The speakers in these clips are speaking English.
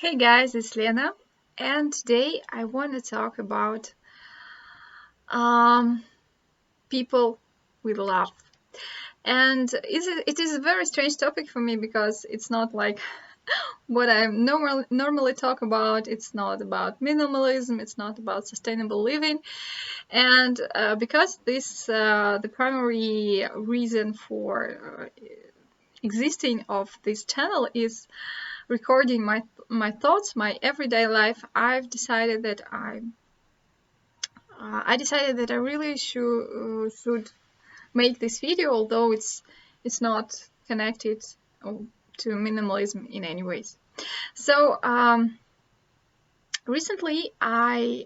Hey guys, it's Lena, and today I want to talk about um, people we love. And it is a very strange topic for me because it's not like what I normally talk about. It's not about minimalism. It's not about sustainable living. And because the primary reason for existing of this channel is recording my thoughts, my everyday life. I decided that I really should make this video, although it's not connected to minimalism in any ways. So recently, a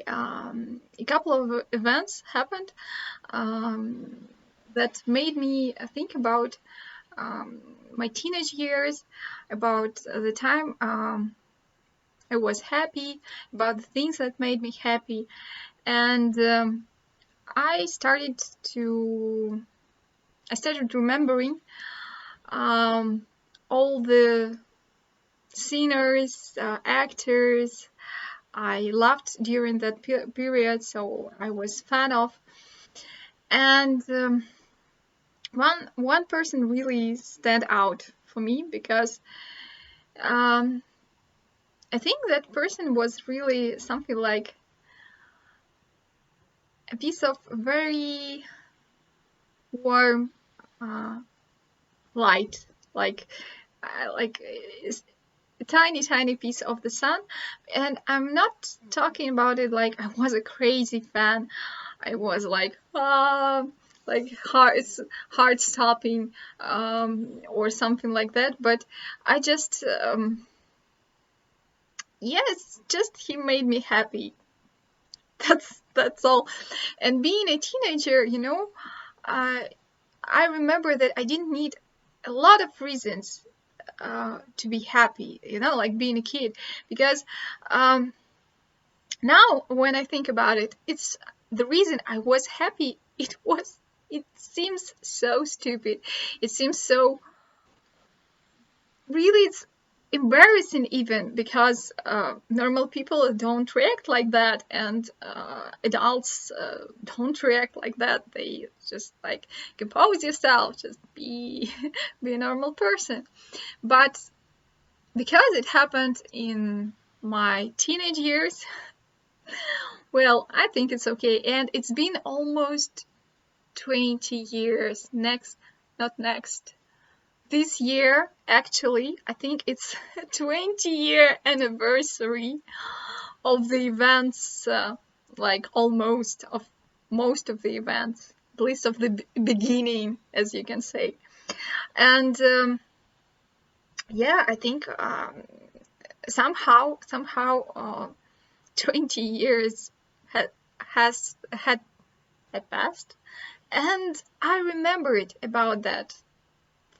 couple of events happened that made me think about my teenage years, about the time I was happy, about the things that made me happy, and I started to I started remembering all the singers, actors I loved during that period, so I was fan of, and one person really stand out for me because I think that person was really something like a piece of very warm light, like a tiny piece of the sun. And I'm not talking about it like I was a crazy fan. I was like heart stopping or something like that. But I just yes, just he made me happy. That's all. And being a teenager, I remember that I didn't need a lot of reasons to be happy, like being a kid. Because now when I think about it, it's the reason I was happy. It seems so stupid. It seems so really, it's embarrassing even because normal people don't react like that, and adults don't react like that. They just like compose yourself, just be be a normal person. But because it happened in my teenage years, well, I think it's okay. And it's been almost 20 years this year, actually. I think it's a 20-year anniversary of the events, like almost of most of the events, at least of the beginning, as you can say. And yeah, I think somehow 20 years had passed, and I remember it about that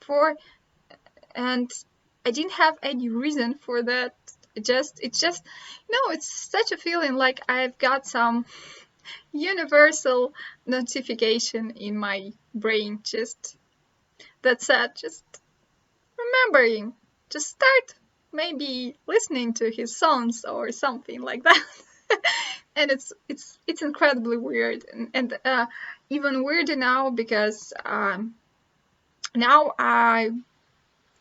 for and I didn't have any reason for that. It's just it's such a feeling like I've got some universal notification in my brain. Just that's it. Just remembering. Just start maybe listening to his songs or something like that. And it's incredibly weird, and even weirder now because now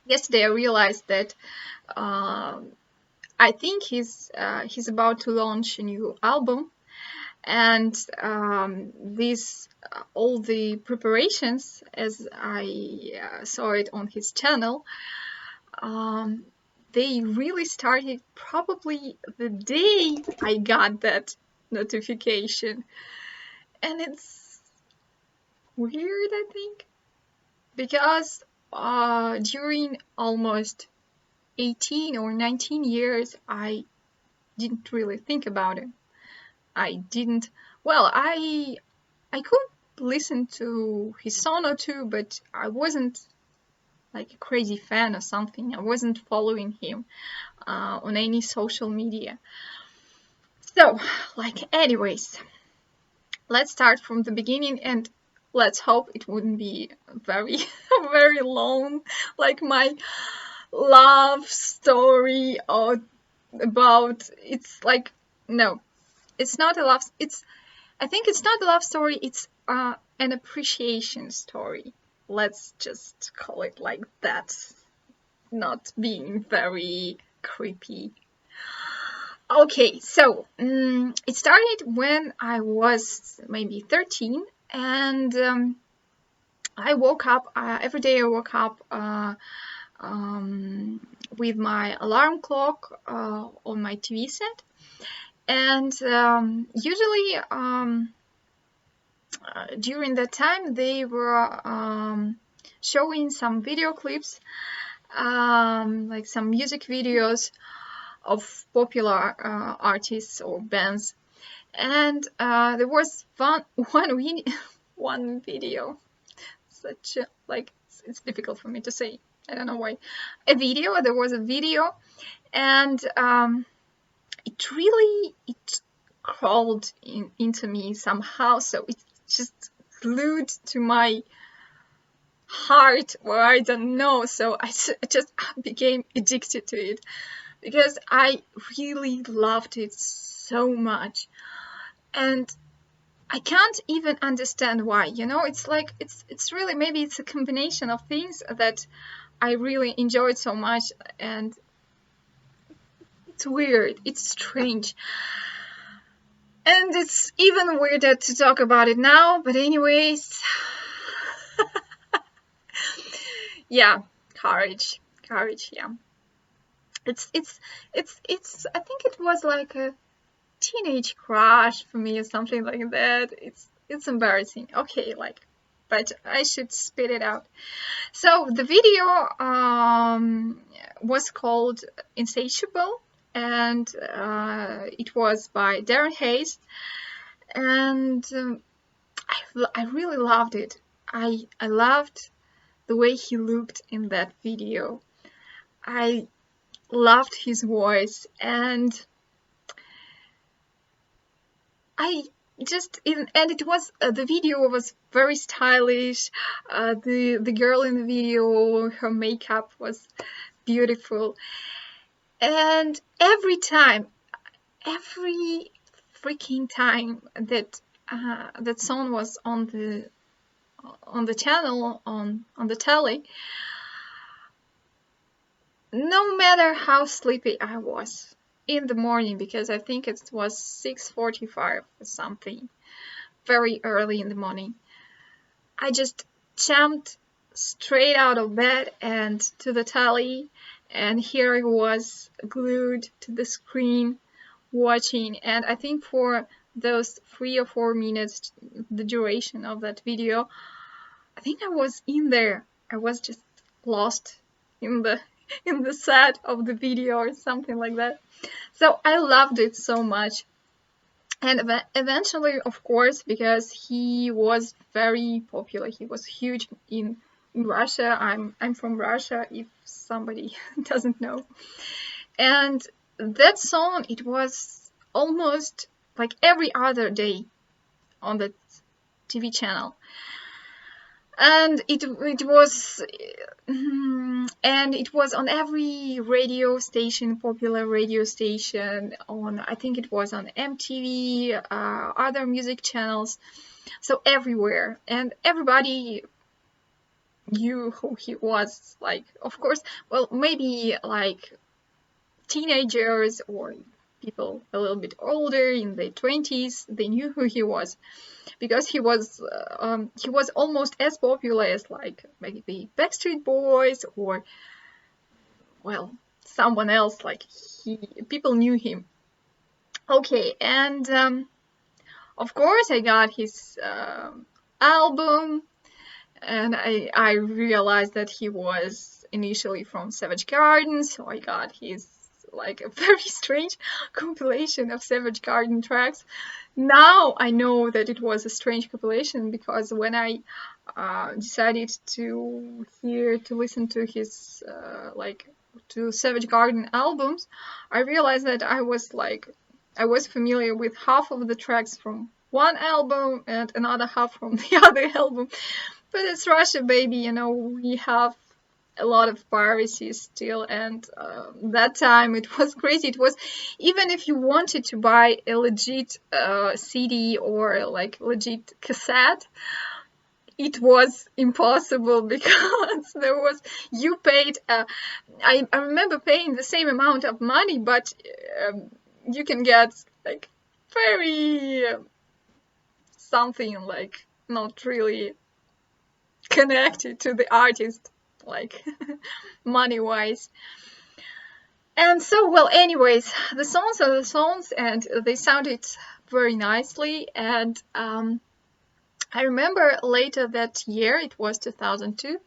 yesterday I realized that I think he's about to launch a new album, and these all the preparations, as I saw it on his channel, they really started probably the day I got that notification, and it's weird, I think, because during almost 18 or 19 years, I didn't really think about it. I didn't, well, I could listen to his song or two, but I wasn't like a crazy fan or something. I wasn't following him on any social media. So, anyways, let's start from the beginning, and let's hope it wouldn't be very, very long, like my love story or about, it's like, no, it's not a love, I think it's not a love story, it's an appreciation story. Let's just call it like that, not being very creepy. Okay, so it started when I was maybe 13, and I woke up, every day I woke up with my alarm clock on my TV set, and usually during that time they were showing some video clips, like some music videos of popular artists or bands, and there was one video, such a, like, it's difficult for me to say, I don't know why, there was a video, and it crawled into me somehow, so it just glued to my heart, or I don't know, so I just became addicted to it, because I really loved it so much, and I can't even understand why, it's like, it's really, maybe it's a combination of things that I really enjoyed so much, and it's weird, it's strange, and it's even weirder to talk about it now, but anyways, yeah, courage, yeah. It's I think it was like a teenage crush for me or something like that. It's embarrassing. Okay, like, but I should spit it out. So the video was called Insatiable, and it was by Darren Hayes, and I really loved it. I loved the way he looked in that video. I loved his voice, and it was the video was very stylish. The girl in the video, her makeup was beautiful, and every freaking time that that song was on the channel, on the telly, no matter how sleepy I was in the morning, because I think it was 6:45 or something, very early in the morning, I just jumped straight out of bed and to the telly, and here I was glued to the screen watching. And I think for those 3 or 4 minutes, the duration of that video, I think I was in there. I was just lost in the set of the video or something like that. So I loved it so much. And eventually, of course, because he was very popular, he was huge in Russia. I'm from Russia, if somebody doesn't know. And that song, it was almost like every other day on the TV channel. And it was on every radio station, popular radio station, I think it was on MTV, other music channels, so everywhere, and everybody knew who he was. Like, of course, well, maybe like teenagers or people a little bit older in their 20s, they knew who he was, because he was almost as popular as like maybe Backstreet Boys or, well, someone else. Like, people knew him. Okay, and of course I got his album, and I realized that he was initially from Savage Garden, so I got his, like, a very strange compilation of Savage Garden tracks. Now I know that it was a strange compilation, because when I decided to listen to his to Savage Garden albums, I realized that I was familiar with half of the tracks from one album and another half from the other album. But it's Russia, baby, we have a lot of piracy still, and that time it was crazy. It was, even if you wanted to buy a legit CD or like legit cassette, it was impossible because there was, you paid I remember paying the same amount of money, but you can get like very something like not really connected to the artist, like money wise. And so, well, anyways, the songs are the songs, and they sounded very nicely. And I remember later that year, it was 2002,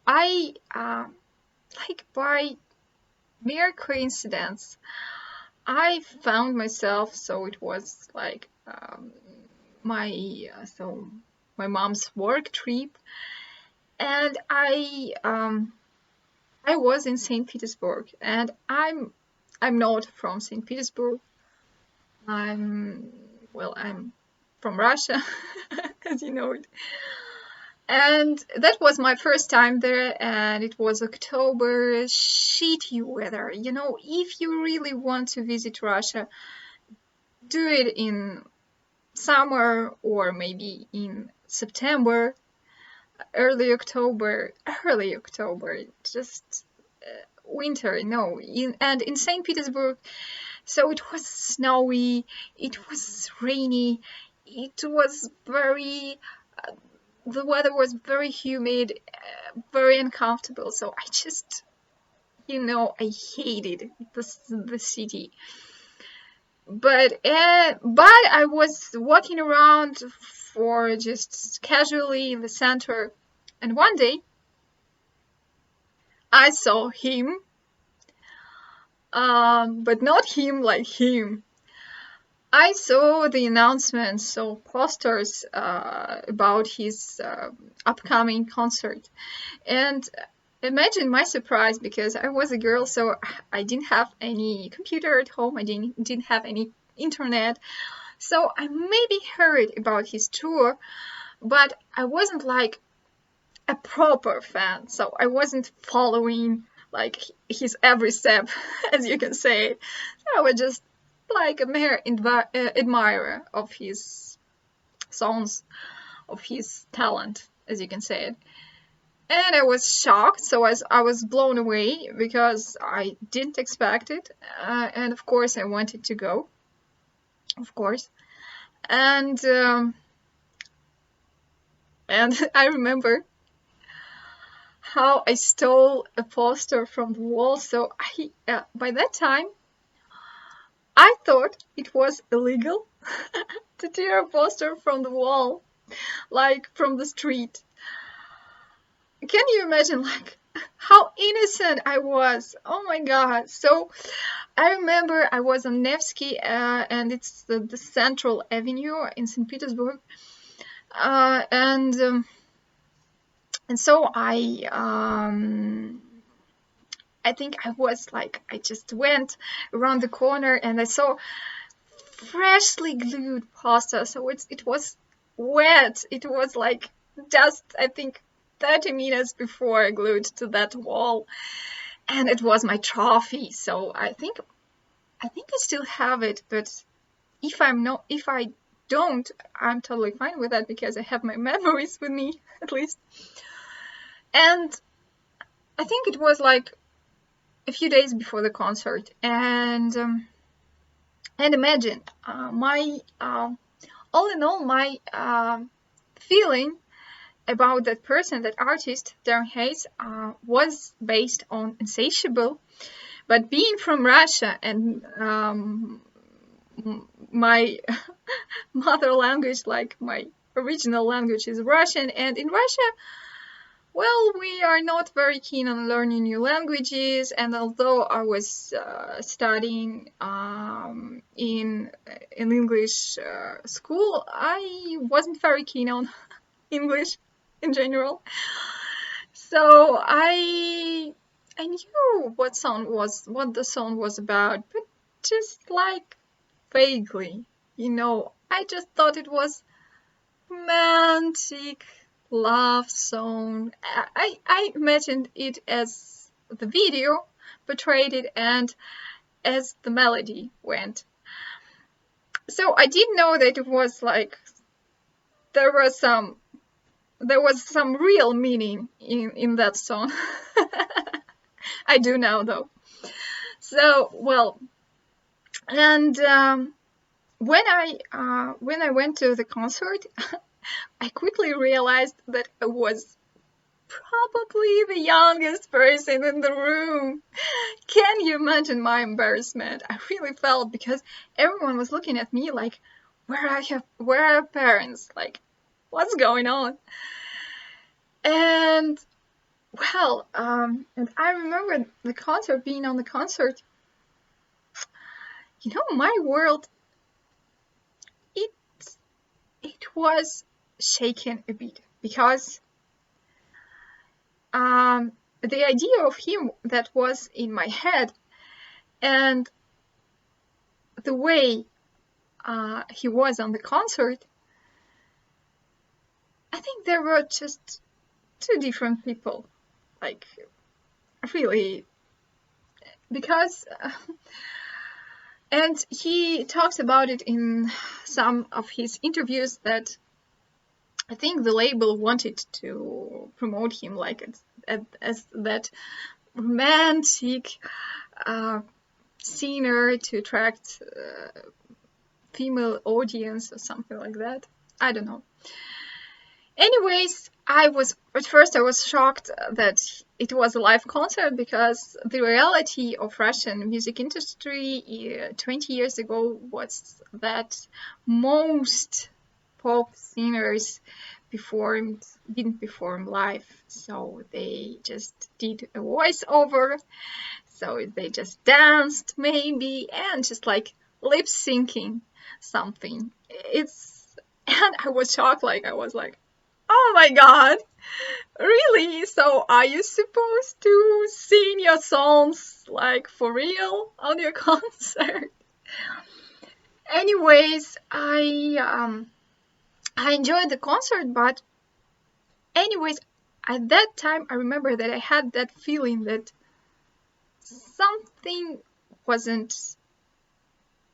I like by mere coincidence, I found myself. So it was like my my mom's work trip, and I was in St. Petersburg, and I'm not from St. Petersburg. I'm I'm from Russia, as you know it. And that was my first time there, and it was October, shitty weather. You know, if you really want to visit Russia, do it in summer or maybe in September, early October, just winter. No, and in St. Petersburg, so it was snowy, it was rainy, it was very the weather was very humid, very uncomfortable. So I just, I hated the city. But I was walking around for just casually in the center, and one day I saw him, but not him like him. I saw the announcements, so posters about his upcoming concert. And imagine my surprise, because I was a girl, so I didn't have any computer at home, I didn't have any internet. So I maybe heard about his tour, but I wasn't like a proper fan, so I wasn't following like his every step, as you can say. I was just like a mere admirer of his songs, of his talent, as you can say it. And I was shocked, so I was blown away because I didn't expect it. And of course, I wanted to go, of course. And I remember how I stole a poster from the wall. So by that time, I thought it was illegal to tear a poster from the wall, like from the street. Can you imagine, like, how innocent I was? Oh my god. So I remember I was on Nevsky, and it's the Central Avenue in St. Petersburg. And so I think I just went around the corner and I saw freshly glued pasta. So it was wet. It was like just, I think, 30 minutes before I glued to that wall. And it was my trophy. So I think I still have it, but if I don't, I'm totally fine with that because I have my memories with me, at least. And I think it was like a few days before the concert, and imagine my all in all, my feeling about that person, that artist, Darren Hayes, was based on Insatiable. But being from Russia, and my mother language, like my original language, is Russian, and in Russia, well, we are not very keen on learning new languages, and although I was studying in an English school, I wasn't very keen on English in general. So I knew what the song was about, but just like vaguely, I just thought it was romantic, love song. I imagined it as the video portrayed it and as the melody went. So I didn't know that it was like there was some real meaning in that song. I do now though. So well, and when I went to the concert, I quickly realized that I was probably the youngest person in the room. Can you imagine my embarrassment? I really felt, because everyone was looking at me like, where are parents? Like, what's going on? And well, and I remember the concert, being on the concert. You know, my world, it it was shaken a bit, because the idea of him that was in my head and the way he was on the concert, I think there were just two different people. Like, really, because and he talks about it in some of his interviews, that I think the label wanted to promote him like as that romantic singer to attract female audience or something like that. I don't know. Anyways, at first I was shocked that it was a live concert, because the reality of Russian music industry 20 years ago was that most pop singers didn't perform live, so they just did a voiceover, so they just danced maybe and just like lip syncing something. And I was shocked, like I was like, oh my god, really? So are you supposed to sing your songs like for real on your concert? Anyways, I enjoyed the concert, but anyways, at that time I remember that I had that feeling that something wasn't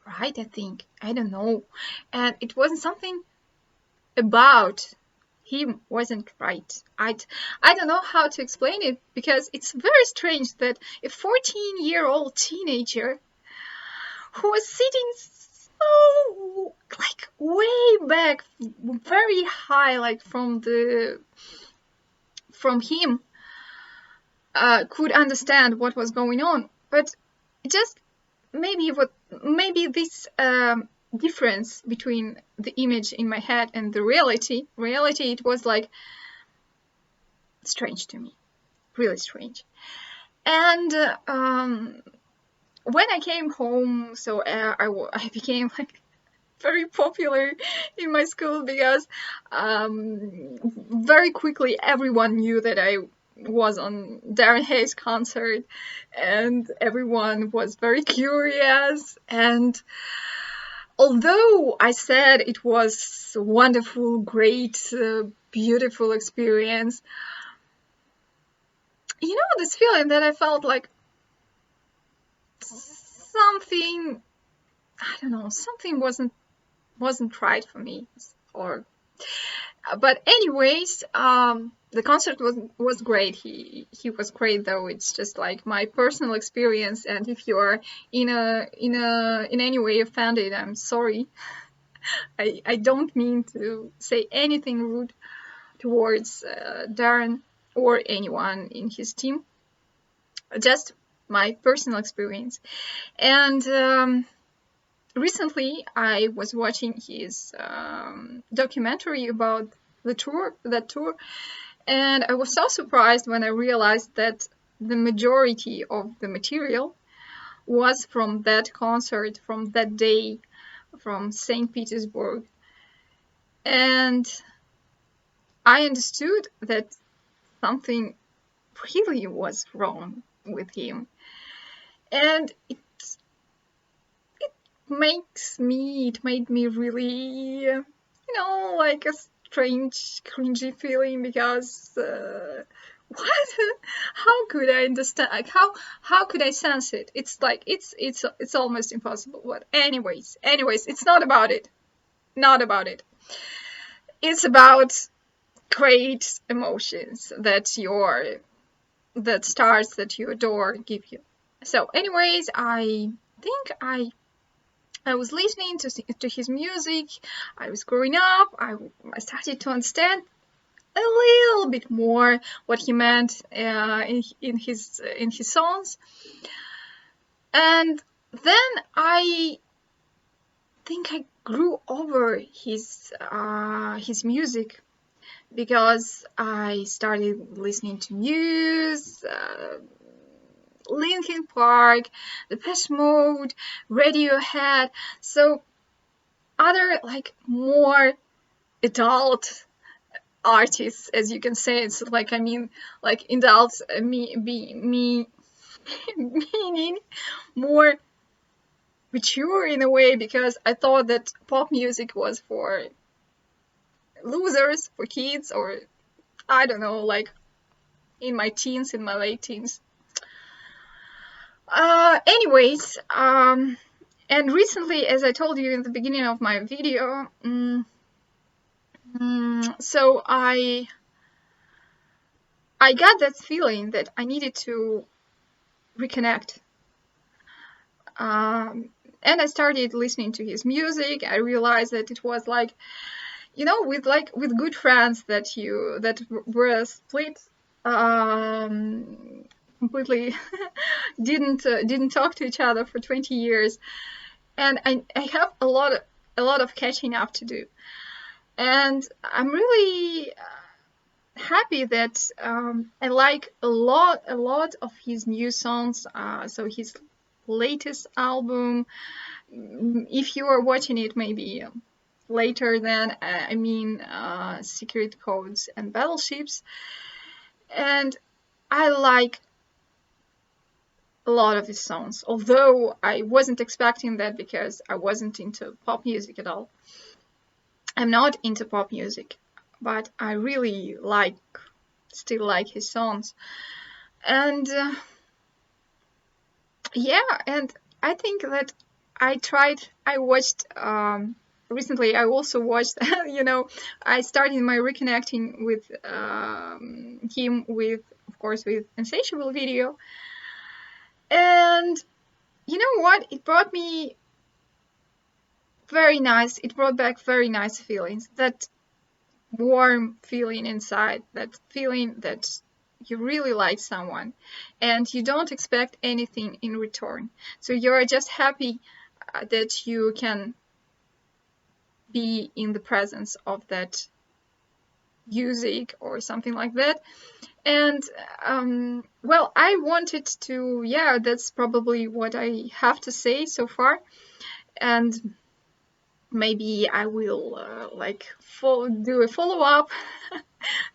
right, I think. I don't know. And it wasn't something about him wasn't right. I don't know how to explain it, because it's very strange that a 14-year-old teenager who was sitting so like way back, very high, like from him, could understand what was going on. But just maybe this difference between the image in my head and the reality, it was like strange to me, really strange. And when I came home, so I became like very popular in my school, because very quickly everyone knew that I was on Darren Hayes concert, and everyone was very curious. And although I said it was a wonderful, great, beautiful experience, you know, this feeling that I felt like something, I don't know, something wasn't right for me, or but anyways, the concert was great. He was great, though. It's just like my personal experience, and if you're in any way offended, I'm sorry. I don't mean to say anything rude towards Darren or anyone in his team. Just my personal experience. And recently, I was watching his documentary about that tour, and I was so surprised when I realized that the majority of the material was from that concert, from that day, from St. Petersburg. And I understood that something really was wrong with him. And it made me really, like a strange, cringy feeling because what? How could I understand? Like, how could I sense it? It's like it's almost impossible. But anyways, it's not about it. Not about it. It's about great emotions that stars that you adore give you. So, anyways, I think I was listening to his music. I was growing up. I started to understand a little bit more what he meant in his songs, and then I think I grew over his music because I started listening to Muse, Linkin Park, Depeche Mode, Radiohead, so other like more adult artists, as you can say. It's like, I mean, like adults, me meaning more mature in a way, because I thought that pop music was for losers, for kids, or I don't know, like in my teens, in my late teens. Anyways, and recently, as I told you in the beginning of my video, so I got that feeling that I needed to reconnect. And I started listening to his music. I realized that it was like, you know, with good friends that were split, completely didn't talk to each other for 20 years, and I have a lot of catching up to do, and I'm really happy that I like a lot of his new songs. So his latest album, if you are watching it maybe later than I mean Secret Codes and Battleships, and I like a lot of his songs, although I wasn't expecting that because I wasn't into pop music at all. I'm not into pop music, but I really still like his songs. And yeah, and I think that I watched recently, I also watched, you know, I started my reconnecting with him with, of course, with Insatiable video. And you know what? It brought back very nice feelings. That warm feeling inside, that feeling that you really like someone and you don't expect anything in return. So you're just happy that you can be in the presence of that music or something like that. And well, I wanted to, yeah, that's probably what I have to say so far. And maybe I will do a follow-up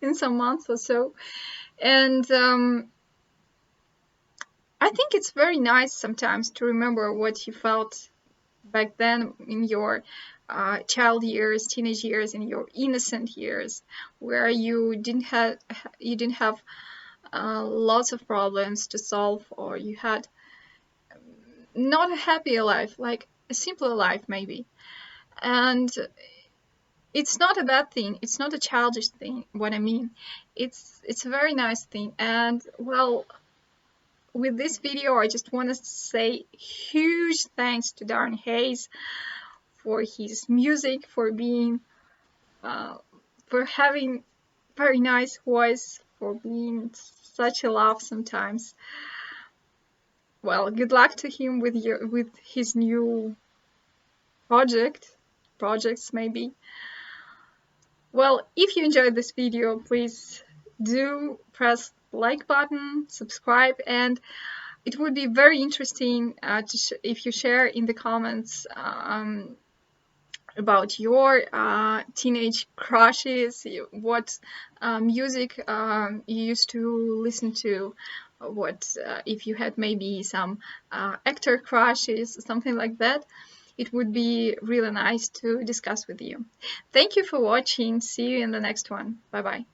in some months or so. And I think it's very nice sometimes to remember what you felt back then in your child years, teenage years, in your innocent years, where you didn't have lots of problems to solve, or you had not a happier life, like a simpler life maybe. And it's not a bad thing. It's not a childish thing. What I mean, it's a very nice thing. And well, with this video, I just want to say huge thanks to Darren Hayes for his music, for being, for having very nice voice, for being such a love sometimes. Well, good luck to him with his new projects maybe. Well, if you enjoyed this video, please do press the like button, subscribe, and it would be very interesting if you share in the comments about your teenage crushes, what music you used to listen to, what if you had maybe some actor crushes, something like that. it would be really nice to discuss with you. Thank you for watching. See you in the next one. Bye bye.